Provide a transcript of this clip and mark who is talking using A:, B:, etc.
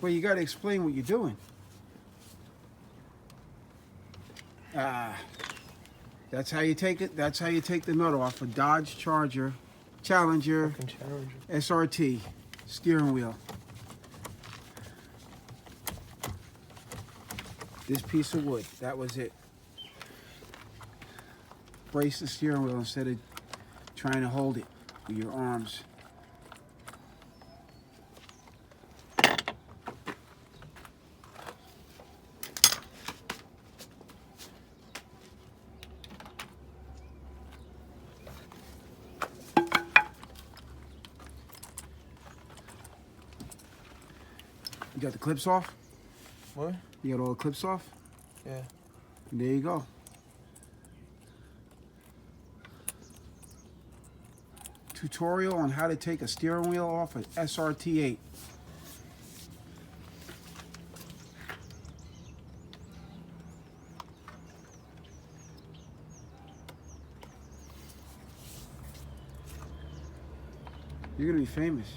A: Well, you got to explain what you're doing. That's how you take it. That's how you take the nut off a Dodge Challenger SRT steering wheel. This piece of wood, that was it. Brace the steering wheel instead of trying to hold it with your arms. You got the clips off?
B: What?
A: You got all the clips off?
B: Yeah.
A: And there you go. Tutorial on how to take a steering wheel off an SRT8. You're gonna be famous.